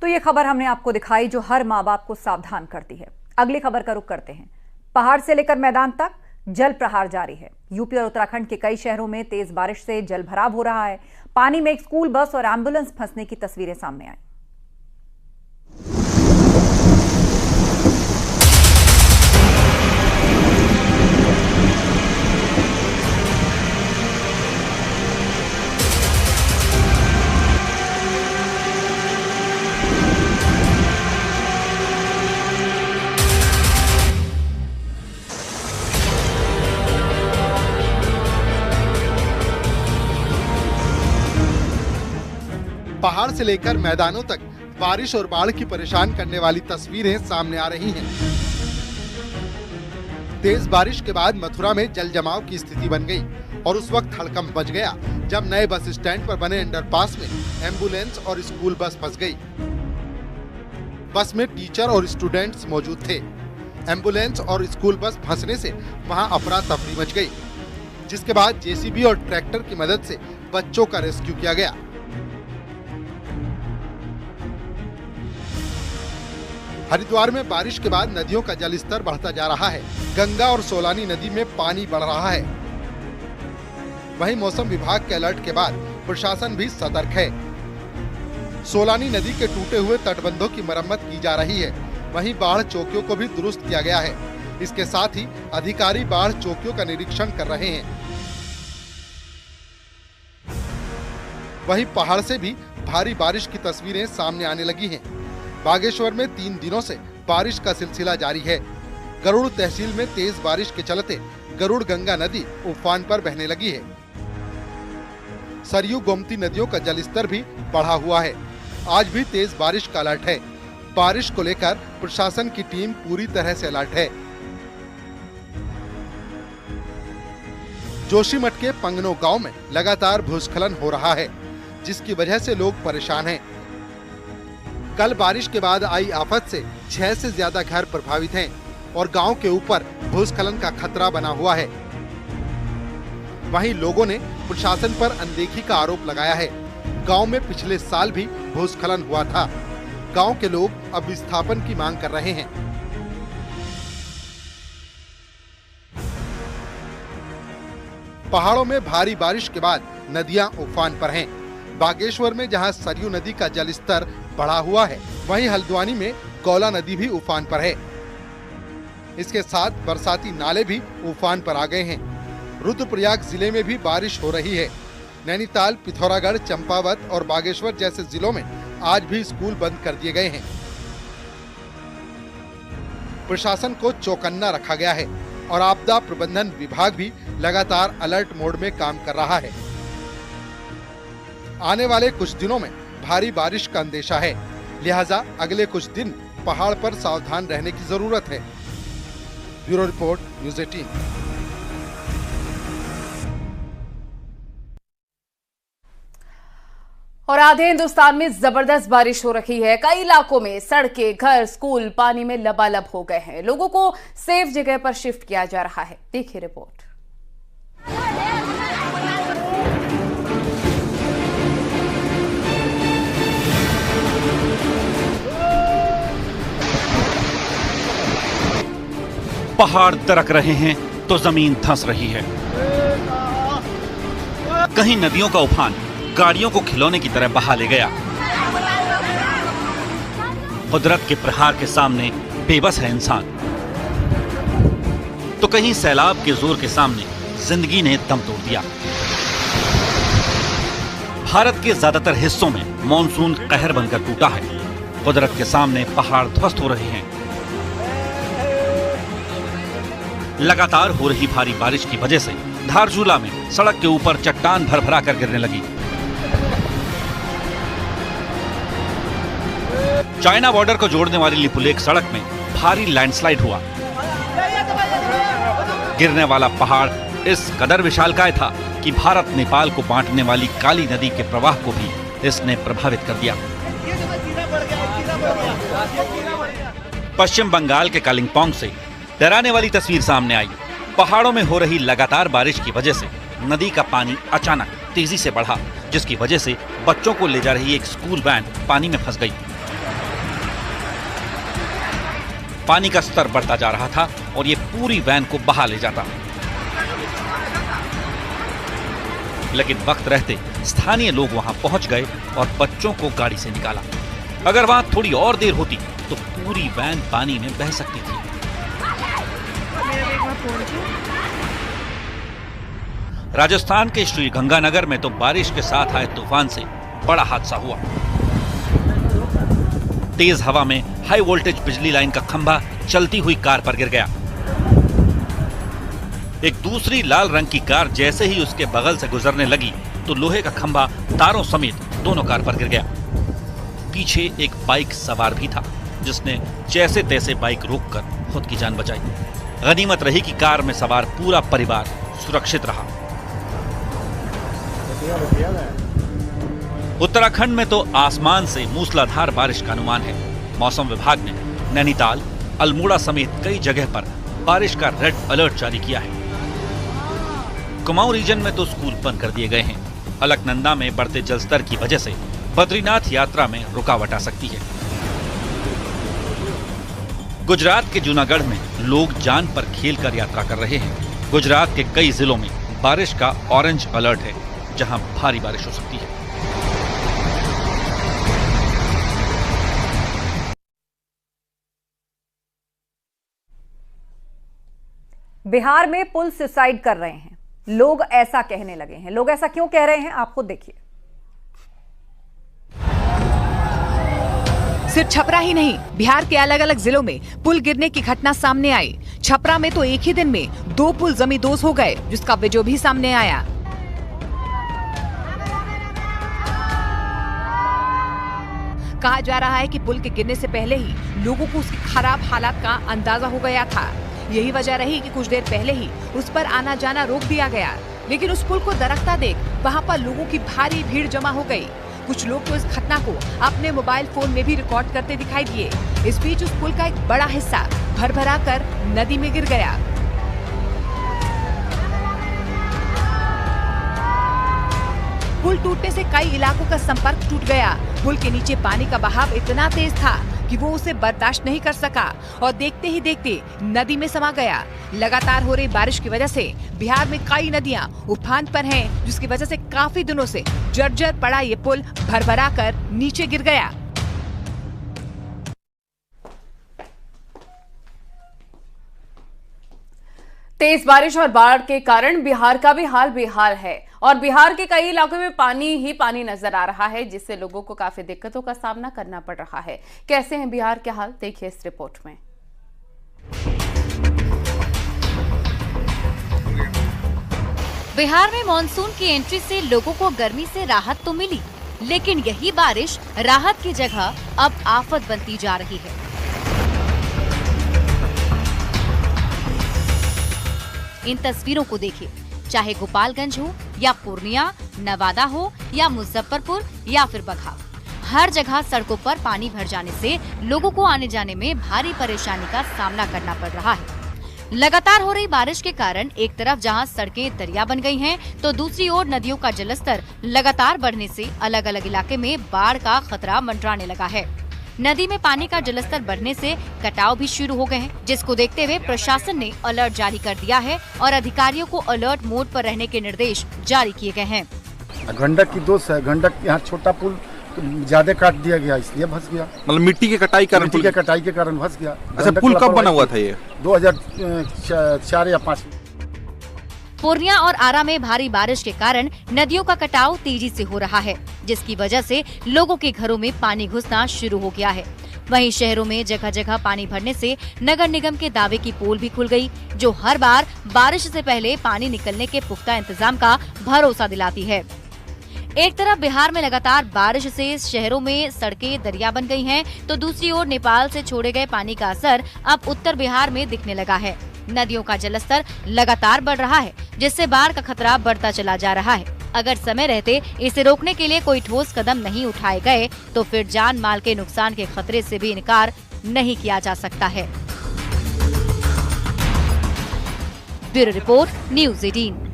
तो ये खबर हमने आपको दिखाई जो हर माँ बाप को सावधान करती है। अगली खबर का रुख करते हैं। पहाड़ से लेकर मैदान तक जल प्रहार जारी है। यूपी और उत्तराखंड के कई शहरों में तेज बारिश से जल भराव हो रहा है। पानी में एक स्कूल बस और एम्बुलेंस फंसने की तस्वीरें सामने आई। पहाड़ से लेकर मैदानों तक बारिश और बाढ़ की परेशान करने वाली तस्वीरें सामने आ रही हैं। तेज बारिश के बाद मथुरा में जल जमाव की स्थिति बन गई और उस वक्त हड़कंप मच गया जब नए बस स्टैंड पर बने अंडरपास में एम्बुलेंस और स्कूल बस फंस गई। बस में टीचर और स्टूडेंट्स मौजूद थे। एम्बुलेंस और स्कूल बस फंसने से वहां अफरा तफरी मच गई, जिसके बाद जेसीबी और ट्रैक्टर की मदद से बच्चों का रेस्क्यू किया गया। हरिद्वार में बारिश के बाद नदियों का जलस्तर बढ़ता जा रहा है। गंगा और सोलानी नदी में पानी बढ़ रहा है। वहीं मौसम विभाग के अलर्ट के बाद प्रशासन भी सतर्क है। सोलानी नदी के टूटे हुए तटबंधों की मरम्मत की जा रही है। वहीं बाढ़ चौकियों को भी दुरुस्त किया गया है। इसके साथ ही अधिकारी बाढ़ चौकियों का निरीक्षण कर रहे हैं। वहीं पहाड़ से भी भारी बारिश की तस्वीरें सामने आने लगी हैं। बागेश्वर में 3 दिनों से बारिश का सिलसिला जारी है। गरुड़ तहसील में तेज बारिश के चलते गरुड़ गंगा नदी उफान पर बहने लगी है। सरयू गोमती नदियों का जलस्तर भी बढ़ा हुआ है। आज भी तेज बारिश का अलर्ट है। बारिश को लेकर प्रशासन की टीम पूरी तरह से अलर्ट है। जोशीमठ के पंगनो गांव में लगातार भूस्खलन हो रहा है, जिसकी वजह से लोग परेशान हैं। कल बारिश के बाद आई आफत से 6 से ज्यादा घर प्रभावित हैं और गांव के ऊपर भूस्खलन का खतरा बना हुआ है। वहीं लोगों ने प्रशासन पर अनदेखी का आरोप लगाया है। गांव में पिछले साल भी भूस्खलन हुआ था। गांव के लोग अब विस्थापन की मांग कर रहे हैं। पहाड़ों में भारी बारिश के बाद नदियां उफान पर हैं। बागेश्वर में जहां सरयू नदी का जलस्तर बढ़ा हुआ है, वहीं हल्द्वानी में गौला नदी भी उफान पर है। इसके साथ बरसाती नाले भी उफान पर आ गए हैं। रुद्रप्रयाग जिले में भी बारिश हो रही है। नैनीताल, पिथौरागढ़, चंपावत और बागेश्वर जैसे जिलों में आज भी स्कूल बंद कर दिए गए हैं। प्रशासन को चौकन्ना रखा गया है और आपदा प्रबंधन विभाग भी लगातार अलर्ट मोड में काम कर रहा है। आने वाले कुछ दिनों में भारी बारिश का अंदेशा है, लिहाजा अगले कुछ दिन पहाड़ पर सावधान रहने की जरूरत है। Bureau report, news 18। और आधे हिंदुस्तान में जबरदस्त बारिश हो रही है। कई इलाकों में सड़कें, घर, स्कूल पानी में लबालब हो गए हैं। लोगों को सेफ जगह पर शिफ्ट किया जा रहा है। देखिए रिपोर्ट। पहाड़ दरक रहे हैं तो जमीन धंस रही है। कहीं नदियों का उफान गाड़ियों को खिलौने की तरह बहा ले गया। कुदरत के प्रहार के सामने बेबस है इंसान, तो कहीं सैलाब के जोर के सामने जिंदगी ने दम तोड़ दिया। भारत के ज्यादातर हिस्सों में मॉनसून कहर बनकर टूटा है। कुदरत के सामने पहाड़ ध्वस्त हो रहे हैं। लगातार हो रही भारी बारिश की वजह से धारचूला में सड़क के ऊपर चट्टान भर कर गिरने लगी। चाइना बॉर्डर को जोड़ने वाली लिपुलेख सड़क में भारी लैंडस्लाइड हुआ। गिरने वाला पहाड़ इस कदर विशालकाय था कि भारत नेपाल को बांटने वाली काली नदी के प्रवाह को भी इसने प्रभावित कर दिया। पश्चिम बंगाल के कालिंपोंग से डराने वाली तस्वीर सामने आई। पहाड़ों में हो रही लगातार बारिश की वजह से नदी का पानी अचानक तेजी से बढ़ा, जिसकी वजह से बच्चों को ले जा रही एक स्कूल वैन पानी में फंस गई। पानी का स्तर बढ़ता जा रहा था और ये पूरी वैन को बहा ले जाता। लेकिन वक्त रहते स्थानीय लोग वहां पहुंच गए और बच्चों को गाड़ी से निकाला। अगर वहां थोड़ी और देर होती तो पूरी वैन पानी में बह सकती थी। राजस्थान के श्री गंगानगर में तो बारिश के साथ आए तूफान से बड़ा हादसा हुआ। तेज हवा में हाई वोल्टेज बिजली लाइन का खंभा चलती हुई कार पर गिर गया। एक दूसरी लाल रंग की कार जैसे ही उसके बगल से गुजरने लगी तो लोहे का खंभा तारों समेत दोनों कार पर गिर गया। पीछे एक बाइक सवार भी था जिसने जैसे तैसे बाइक रोककर खुद की जान बचाई। गनीमत रही कि कार में सवार पूरा परिवार सुरक्षित रहा। उत्तराखंड में तो आसमान से मूसलाधार बारिश का अनुमान है। मौसम विभाग ने नैनीताल, अल्मोड़ा समेत कई जगह पर बारिश का रेड अलर्ट जारी किया है। कुमाऊं रीजन में तो स्कूल बंद कर दिए गए हैं। अलकनंदा में बढ़ते जलस्तर की वजह से बद्रीनाथ यात्रा में रुकावट आ सकती है। गुजरात के जूनागढ़ में लोग जान पर खेलकर यात्रा कर रहे हैं। गुजरात के कई जिलों में बारिश का ऑरेंज अलर्ट है, जहां भारी बारिश हो सकती है। बिहार में पुल सुसाइड कर रहे हैं, लोग ऐसा कहने लगे हैं। लोग ऐसा क्यों कह रहे हैं, आप खुद देखिए। सिर्फ छपरा ही नहीं, बिहार के अलग अलग जिलों में पुल गिरने की घटना सामने आई। छपरा में तो एक ही दिन में 2 पुल जमींदोज हो गए, जिसका वीडियो भी सामने आया। कहा जा रहा है कि पुल के गिरने से पहले ही लोगों को उसकी खराब हालात का अंदाजा हो गया था। यही वजह रही कि कुछ देर पहले ही उस पर आना जाना रोक दिया गया। लेकिन उस पुल को दरकता देख वहां पर लोगों की भारी भीड़ जमा हो गई। कुछ लोग तो इस घटना को अपने मोबाइल फोन में भी रिकॉर्ड करते दिखाई दिए। इस बीच उस पुल का एक बड़ा हिस्सा भर-भरा कर नदी में गिर गया। पुल टूटने से कई इलाकों का संपर्क टूट गया। पुल के नीचे पानी का बहाव इतना तेज था कि वो उसे बर्दाश्त नहीं कर सका और देखते ही देखते नदी में समा गया। लगातार हो रही बारिश की वजह से बिहार में कई नदियां उफान पर हैं, जिसकी वजह से काफी दिनों से जर्जर पड़ा ये पुल भरभरा कर नीचे गिर गया। तेज बारिश और बाढ़ के कारण बिहार का भी हाल बेहाल है और बिहार के कई इलाकों में पानी ही पानी नजर आ रहा है, जिससे लोगों को काफी दिक्कतों का सामना करना पड़ रहा है। कैसे हैं बिहार के हाल, देखिए इस रिपोर्ट में। बिहार में मानसून की एंट्री से लोगों को गर्मी से राहत तो मिली, लेकिन यही बारिश राहत की जगह अब आफत बनती जा रही है। इन तस्वीरों को देखिए, चाहे गोपालगंज हो या पूर्णिया, नवादा हो या मुजफ्फरपुर या फिर बगहा, हर जगह सड़कों पर पानी भर जाने से लोगों को आने जाने में भारी परेशानी का सामना करना पड़ रहा है। लगातार हो रही बारिश के कारण एक तरफ जहां सड़कें दरिया बन गई हैं, तो दूसरी ओर नदियों का जलस्तर लगातार बढ़ने से अलग अलग इलाके में बाढ़ का खतरा मंडराने लगा है। नदी में पानी का जलस्तर बढ़ने से कटाव भी शुरू हो गए हैं, जिसको देखते हुए प्रशासन ने अलर्ट जारी कर दिया है और अधिकारियों को अलर्ट मोड पर रहने के निर्देश जारी किए गए हैं। गंडक की दोष है, गंडक यहाँ छोटा पुल ज्यादा काट दिया गया, इसलिए फंस गया। मतलब मिट्टी की कटाई के कारण फंस गया। अच्छा, पुल कब बना हुआ था ये? 2004 या 5। पूर्णिया और आरा में भारी बारिश के कारण नदियों का कटाव तेजी से हो रहा है, जिसकी वजह से लोगों के घरों में पानी घुसना शुरू हो गया है। वहीं शहरों में जगह जगह पानी भरने से नगर निगम के दावे की पोल भी खुल गई, जो हर बार बारिश से पहले पानी निकलने के पुख्ता इंतजाम का भरोसा दिलाती है। एक तरफ बिहार में लगातार बारिश से शहरों में सड़कें दरिया बन गई हैं, तो दूसरी ओर नेपाल से छोड़े गए पानी का असर अब उत्तर बिहार में दिखने लगा है। नदियों का जलस्तर लगातार बढ़ रहा है, जिससे बाढ़ का खतरा बढ़ता चला जा रहा है। अगर समय रहते इसे रोकने के लिए कोई ठोस कदम नहीं उठाए गए, तो फिर जान माल के नुकसान के खतरे से भी इनकार नहीं किया जा सकता है। Bureau report, news 18।